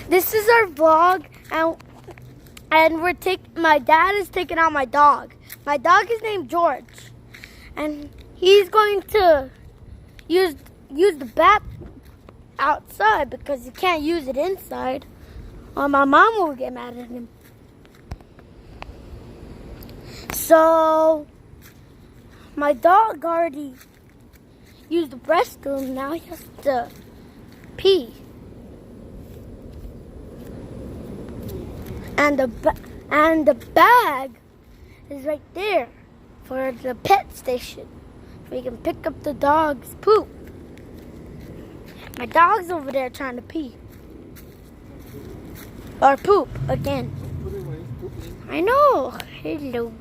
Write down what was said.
This is our vlog, and my dad is taking out my dog. My dog is named George, and he's going to use the bat outside because he can't use it inside, or my mom will get mad at him. So my dog already used the restroom. Now he has to pee. And the bag is right there for the pet station, where you can pick up the dog's poop. My dog's over there trying to pee. Or poop again. I know. Hello.